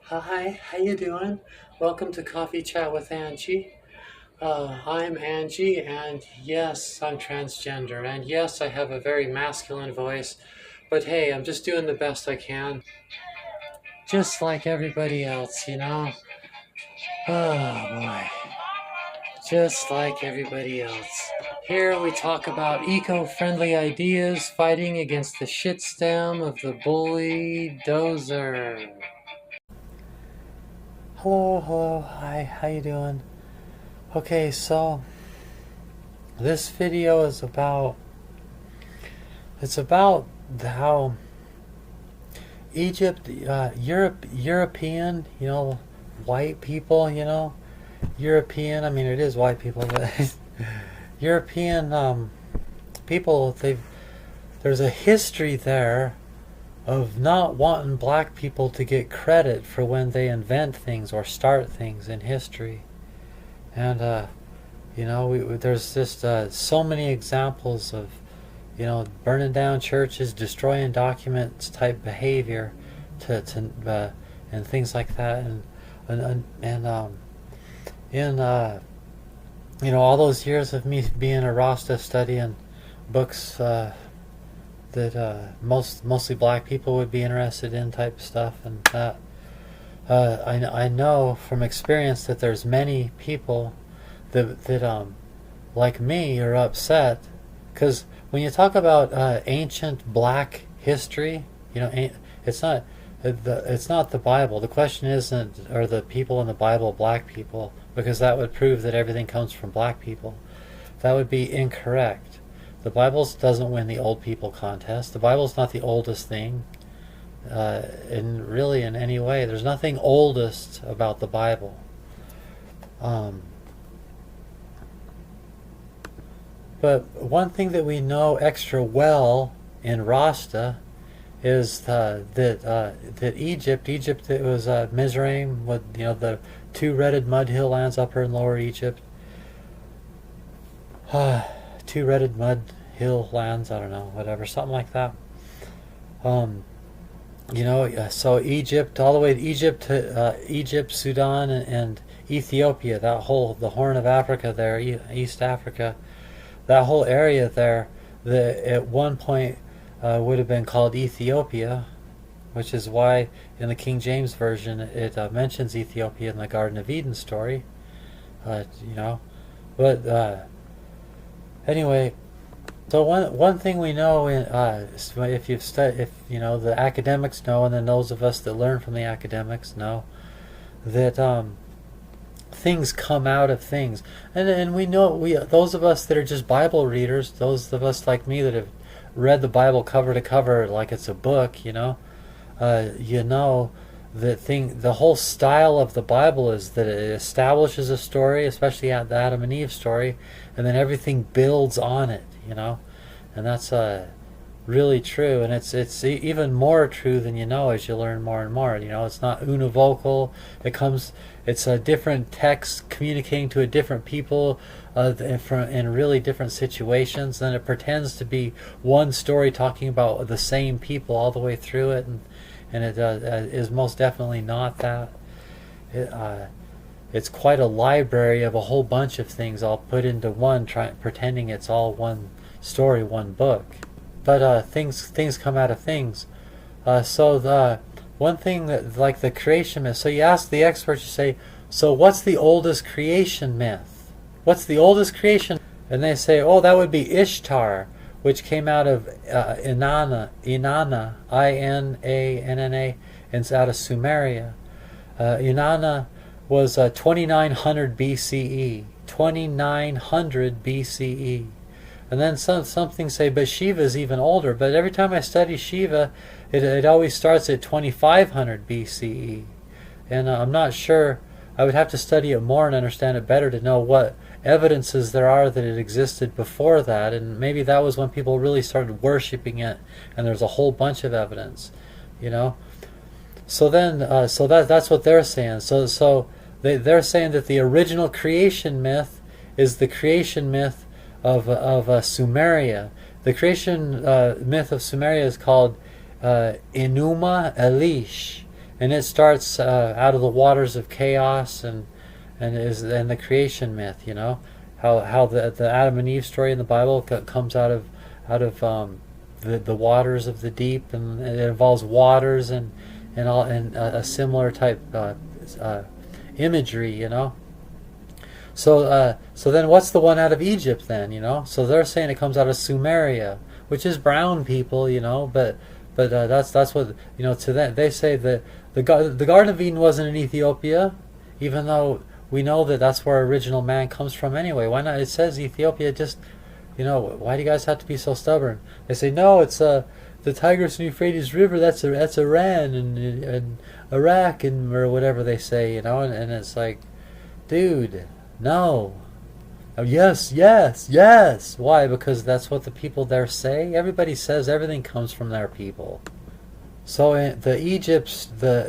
Hi, how you doing? Welcome to Coffee Chat with Angie. I'm Angie, and yes, I'm transgender, and yes, I have a very masculine voice, but hey, I'm just doing the best I can, just like everybody else. Oh boy, just like everybody else. Here we talk about eco-friendly ideas fighting against the shitstem of the bully dozer. Hello, hi, how you doing? Okay, so this video is about how Egypt, European, white people, European. I mean, it is white people, but European people. There's a history there of not wanting black people to get credit for when they invent things or start things in history, and there's just so many examples of burning down churches, destroying documents type behavior, and things like that, and in all those years of me being a Rasta studying books that mostly black people would be interested in type stuff, and that I know from experience that there's many people that like me are upset because when you talk about ancient black history, it's not the Bible. The question isn't are the people in the Bible black people, because that would prove that everything comes from black people. That would be incorrect. The Bible doesn't win the old people contest. The Bible's not the oldest thing in any way. There's nothing oldest about the Bible. But one thing that we know extra well in Rasta is that Egypt, it was Mizraim, with the two redded mud hill lands, Upper and Lower Egypt. Two redded mud hill lands, I don't know, whatever, something like that. So Egypt, all the way to Egypt, Sudan, and Ethiopia, the Horn of Africa there, East Africa, that whole area there, at one point would have been called Ethiopia, which is why in the King James Version it mentions Ethiopia in the Garden of Eden story. But anyway, so one thing we know if the academics know, and then those of us that learn from the academics know that things come out of things, and we know those of us that are just Bible readers, those of us like me that have read the Bible cover to cover like it's a book, the whole style of the Bible is that it establishes a story, especially the Adam and Eve story, and then everything builds on it, and that's really true, and it's even more true than as you learn more and more. It's not univocal. It's a different text communicating to a different people in really different situations. Then it pretends to be one story talking about the same people all the way through it, and it is most definitely not that. It's quite a library of a whole bunch of things all put into one, pretending it's all one story, one book. But things come out of things. So the one thing that, like the creation myth, so you ask the experts, you say, so what's the oldest creation myth? What's the oldest creation? And they say, oh, that would be Ishtar, which came out of Inanna, Inanna, and it's out of Sumeria. Inanna was 2900 BCE. 2900 BCE. And then something say, but Shiva is even older. But every time I study Shiva, it always starts at 2500 BCE. And I'm not sure. I would have to study it more and understand it better to know what evidences there are that it existed before that. And maybe that was when people really started worshipping it. And there's a whole bunch of evidence, So then, that's what they're saying. So they're saying that the original creation myth is the creation myth of Sumeria. The creation myth of Sumeria is called Enuma Elish, and it starts out of the waters of chaos, and the creation myth. How the Adam and Eve story in the Bible comes out of the waters of the deep, and it involves waters and a similar type imagery. So then what's the one out of Egypt then? So they're saying it comes out of Sumeria, which is brown people, but that's what to them. They say that the Garden of Eden wasn't in Ethiopia, even though we know that that's where original man comes from anyway. Why not? It says Ethiopia. Just why do you guys have to be so stubborn? They say no, it's the Tigris and Euphrates River. That's Iran and Iraq or whatever they say. And it's like, dude, no. Oh, yes. Why? Because that's what the people there say. Everybody says everything comes from their people. So the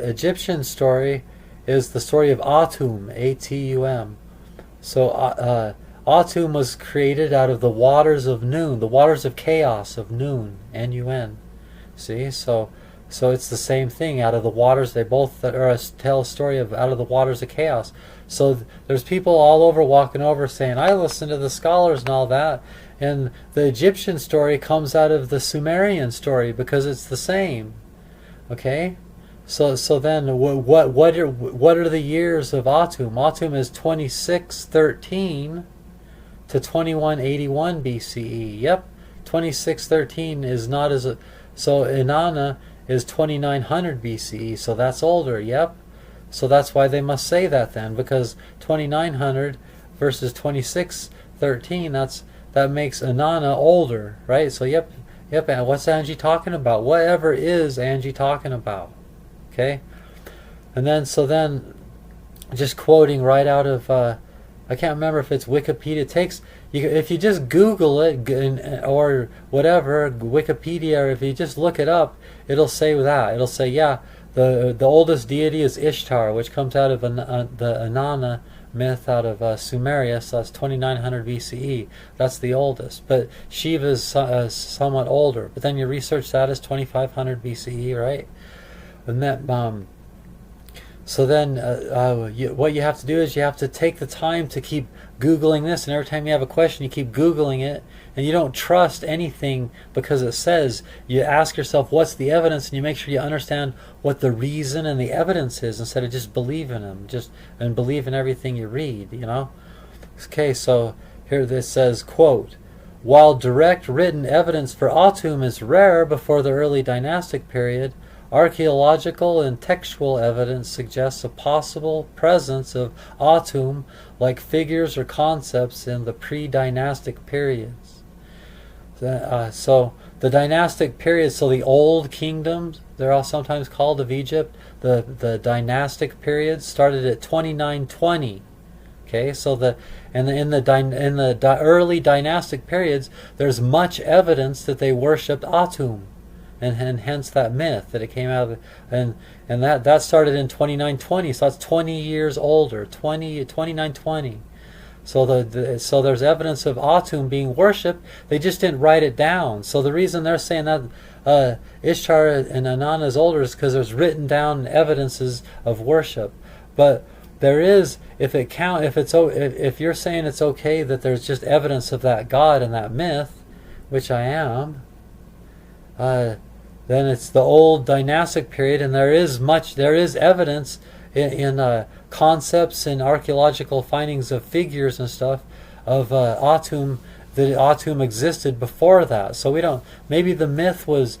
Egyptian story is the story of Atum, Atum. So Atum was created out of the waters of Nun, the waters of chaos of Nun, Nun. See, so it's the same thing. Out of the waters, they both tell a story of out of the waters of chaos. So there's people all over walking over saying, I listen to the scholars and all that, and the Egyptian story comes out of the Sumerian story because it's the same. Okay, so then what are the years of Atum? Atum is 2613 to 2181 BCE. Yep, 2613 is not as a, so Inanna is 2900 BCE. So that's older. Yep. So that's why they must say that then, because 2900 versus 2613, that makes Inanna older, right? So yep. And what's Angie talking about? Whatever is Angie talking about? Okay. And then just quoting right out of I can't remember if it's Wikipedia. If you just Google it or whatever, Wikipedia, or if you just look it up, it'll say that. It'll say, yeah, the oldest deity is Ishtar, which comes out of the Inanna myth out of Sumeria, so that's 2900 BCE. That's the oldest. But Shiva is somewhat older. But then you research that as 2500 BCE, right? And that so then what you have to do is you have to take the time to keep Googling this, and every time you have a question you keep Googling it, and you don't trust anything because it says. You ask yourself, what's the evidence, and you make sure you understand what the reason and the evidence is, instead of just believing them, and believe in everything you read. Okay, so here this says, quote, while direct written evidence for Atum is rare before the early dynastic period, archaeological and textual evidence suggests a possible presence of Atum like figures or concepts in the pre-dynastic periods. So the dynastic period, so the old kingdoms, they're all sometimes called, of Egypt, the dynastic period started at 2920. Okay, so in the early dynastic periods, there's much evidence that they worshipped Atum. And hence that myth that it came out of, and that started in 2920, so that's 20 years older, 2920. So so there's evidence of Atum being worshipped. They just didn't write it down. So the reason they're saying that Ishtar and Inanna is older is because there's written down evidences of worship. But there is, if you're saying it's okay that there's just evidence of that god and that myth, which I am. Then it's the old dynastic period, and there is evidence in concepts and archaeological findings of figures and stuff of Atum, that Atum existed before that. So we don't, maybe the myth was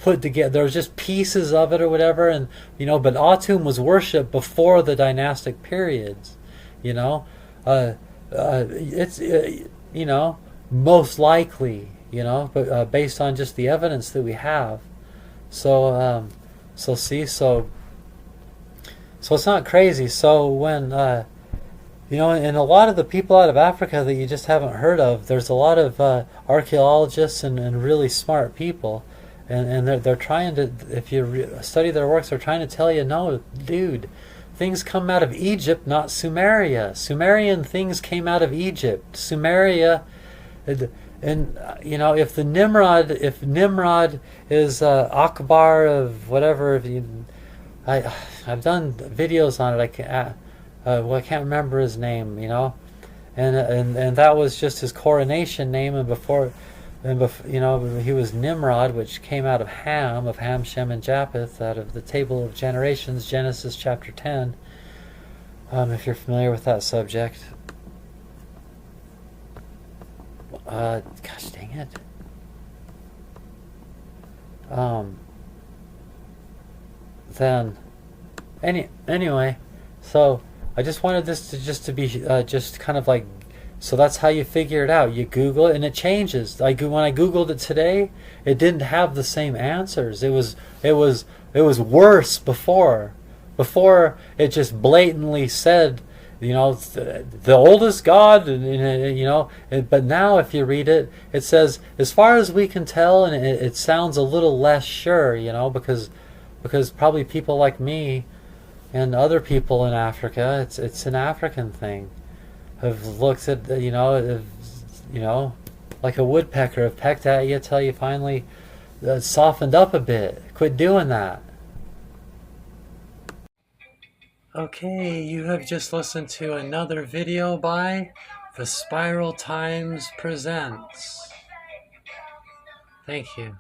put together, there was just pieces of it or whatever, and but Atum was worshipped before the dynastic periods. It's most likely, but based on just the evidence that we have. So it's not crazy. So when and a lot of the people out of Africa that you just haven't heard of, there's a lot of archaeologists and really smart people, and they're trying to, if you study their works, they're trying to tell you, no, dude, things come out of Egypt, not Sumeria. Sumerian things came out of Egypt. Sumeria. And if Nimrod is Akbar of whatever, I I've done videos on it. Well, I can't remember his name, you know, and that was just his coronation name, you know, he was Nimrod, which came out of Ham, Shem, and Japheth, out of the table of generations, Genesis chapter 10. If you're familiar with that subject, gosh dang it. Um, then anyway, so I just wanted this to just to be just kind of like, so that's how you figure it out. You Google it and it changes. When I Googled it today, it didn't have the same answers. It was worse before. Before it just blatantly said, you know, the oldest God, and you know. But now if you read it, it says, as far as we can tell, and it sounds a little less sure, you know, because probably people like me and other people in Africa, it's an African thing, have looked at, you know, like a woodpecker, have pecked at you till you finally softened up a bit. Quit doing that. Okay, you have just listened to another video by The Spiral Times Presents. Thank you.